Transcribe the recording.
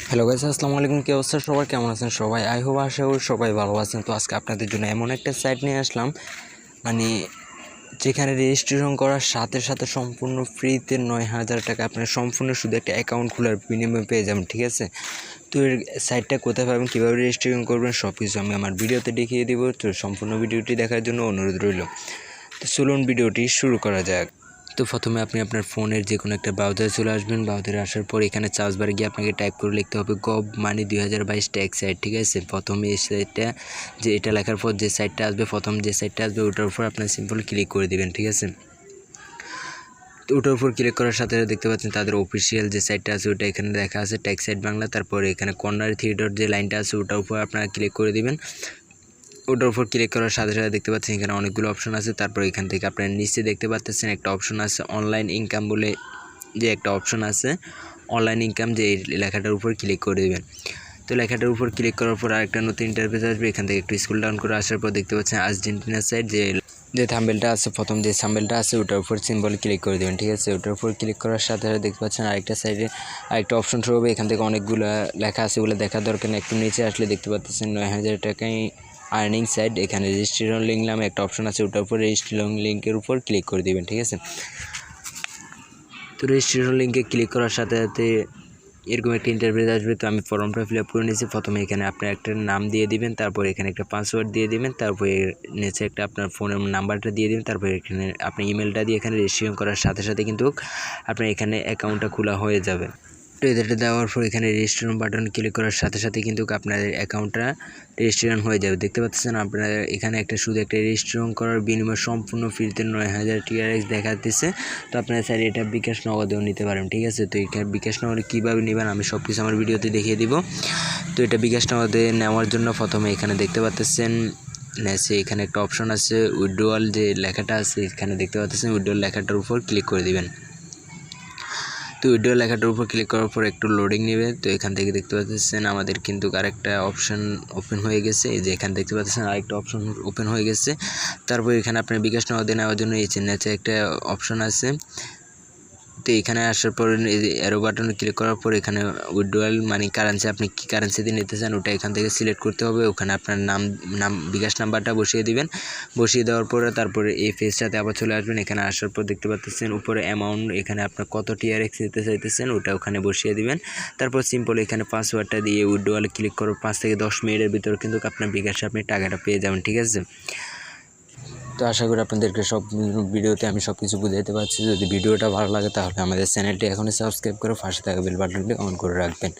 Hello guys, আসসালামু আলাইকুম। কি অবস্থা সবার, কেমন আছেন সবাই? আই হোপ আশা করি সবাই ভালো আছেন। তো আজকে আপনাদের জন্য এমন একটা সাইট নিয়ে আসলাম, মানে যেখানে রেজিস্ট্রেশন করার সাথে সাথে সম্পূর্ণ ফ্রিতে 9,000 টাকা আপনার সম্পূর্ণ শুধু একটা অ্যাকাউন্ট খোলার বিনিময়ে পেয়ে যাবেন, ঠিক আছে? তো এর সাইটটা কোথায় পাবেন, কীভাবে রেজিস্ট্রেশন করবেন, সব কিছু আমি আমার ভিডিওতে দেখিয়ে দেবো। তো সম্পূর্ণ ভিডিওটি দেখার জন্য অনুরোধ রইল। তো চলুন ভিডিওটি শুরু করা যাক। তো প্রথমে আপনি আপনার ফোনের যে কোনো একটা ব্রাউজারে চলে আসবেন। ব্রাউজারে আসার পর এখানে সার্চ বারে গিয়ে আপনাকে টাইপ করে লিখতে হবে গভ মানি 2022 ট্যাক্স সাইট, ঠিক আছে? প্রথমে এই সাইটটা, যে এটা লেখার পর যে সাইটটা আসবে, প্রথম যে সাইটটা আসবে ওটার উপর আপনার সিম্পল ক্লিক করে দিবেন, ঠিক আছে? তো ওটার উপর ক্লিক করার সাথে দেখতে পাচ্ছেন তাদের অফিসিয়াল যে সাইটটা আছে ওটা এখানে দেখা আছে ট্যাক্স সাইট বাংলা। তারপরে এখানে কর্নার থ্রি ডট যে লাইনটা আছে ওটার উপর আপনারা ক্লিক করে দিবেন। ওটার উপর ক্লিক করার সাথে সাথে দেখতে পাচ্ছেন এখানে অনেকগুলো অপশন আছে। তারপর এখান থেকে আপনার নিচে দেখতে পাচ্ছেন একটা অপশন আছে অনলাইন ইনকাম বলে, যে একটা অপশন আছে অনলাইন ইনকাম, যে এই লেখাটার উপর ক্লিক করে দেবেন। তো লেখাটার উপর ক্লিক করার পর আরেকটা নতুন ইন্টারফেস আসবে। এখান থেকে একটু স্ক্রল ডাউন করে আসার পর দেখতে পাচ্ছেন আর্জেন্টিনা সাইড, যে থাম্বনেলটা আছে, প্রথম যে থাম্বনেলটা আছে ওটার উপর সিম্বল ক্লিক করে দেবেন, ঠিক আছে? ওটার উপর ক্লিক করার সাথে সাথে দেখতে পাচ্ছেন আরেকটা সাইডে আরেকটা অপশন শুরু হবে। এখান থেকে অনেকগুলো লেখা আছে, ওগুলো দেখার দরকার নেই। একটু নিচে আসলে দেখতে পাচ্ছেন 9,000 টাকায় আর্নিং সাইট। এখানে রেজিস্ট্রেশন লিঙ্ক নামে একটা অপশন আছে, ওটার উপর রেজিস্ট্রেশন লিঙ্কের উপর ক্লিক করে দেবেন, ঠিক আছে? তো রেজিস্ট্রেশন লিঙ্কে ক্লিক করার সাথে সাথে এরকম একটা ইন্টারফেস আসবে। তো আমি ফর্মটা ফিল আপ করে নিয়েছি। প্রথমে এখানে আপনার একটা নাম দিয়ে দিবেন, তারপর এখানে একটা পাসওয়ার্ড দিয়ে দিবেন, তারপরে নিচে একটা আপনার ফোনের নাম্বারটা দিয়ে দিবেন, তারপর এখানে আপনি ইমেলটা দিয়ে এখানে রেজিস্ট্রেশন করার সাথে সাথে কিন্তু আপনার এখানে অ্যাকাউন্টটা খোলা হয়ে যাবে। তো এদেরটা দেওয়ার পর এখানে রেজিস্ট্রেশন বাটন ক্লিক করার সাথে সাথে কিন্তু আপনার অ্যাকাউন্টটা রেজিস্ট্রেশন হয়ে যাবে। দেখতে পাচ্ছেন আপনারা এখানে শুধু একটা রেজিস্ট্রেশন করার বিনিময়ে সম্পূর্ণ ফ্রিতে 9,000 TRX দেখাতেছে। তো আপনারা স্যার এটা বিকাশ নগদেও নিতে পারেন, ঠিক আছে? তো এখানে বিকাশ নগদে কীভাবে নেবেন আমি সব কিছু আমার ভিডিওতে দেখিয়ে দিব। তো এটা বিকাশ নগদে নেওয়ার জন্য প্রথমে এখানে দেখতে পাচ্ছেন এখানে একটা অপশন আছে উইথড্রয়াল, যে লেখাটা আছে এখানে দেখতে পাচ্ছেন উইথড্রয়াল লেখাটার উপর ক্লিক করে দিবেন। তো উইথড্র লেখাটার উপর ক্লিক করার পর একটু লোডিং নেবে। তো এখান থেকে দেখতে পাচ্ছেন আমাদের কিন্তু আরেকটা অপশন ওপেন হয়ে গেছে। এই যে এখানে দেখতে পাচ্ছেন আরেকটা অপশন ওপেন হয়ে গেছে। তারপর এখানে আপনার বিকাশ নগদে নেওয়ার জন্য এই চিহ্নে একটা অপশন আছে। তো এখানে আসার পর অ্যারো বাটনে ক্লিক করার পর এখানে উইথড্রয়াল মানে কারেন্সি, আপনি কী কারেন্সিতে নিতে চান ওটা এখান থেকে সিলেক্ট করতে হবে। ওখানে আপনার নাম বিকাশ নাম্বারটা বসিয়ে দিবেন। বসিয়ে দেওয়ার পরে তারপরে এই পেজটাতে আবার চলে আসবেন। এখানে আসার পর দেখতে পাচ্ছেন উপরে অ্যামাউন্ট, এখানে আপনার কত TRX নিতে চাইতেছেন ওটা ওখানে বসিয়ে দিবেন। তারপর সিম্পল এখানে পাসওয়ার্ডটা দিয়ে উইথড্রয়ালে ক্লিক করার 5 থেকে 10 মিনিটের ভিতরে কিন্তু আপনার বিকাশে আপনি টাকাটা পেয়ে যাবেন, ঠিক আছে? তো আশা করি আপনাদেরকে সব ভিডিওতে আমি সব কিছু বুঝাইতে পারছি। যদি ভিডিওটা ভালো লাগে তাহলে আমাদের চ্যানেলটি এখনই সাবস্ক্রাইব করে পাশে থাকা বেল বাটনটি অন করে রাখবেন।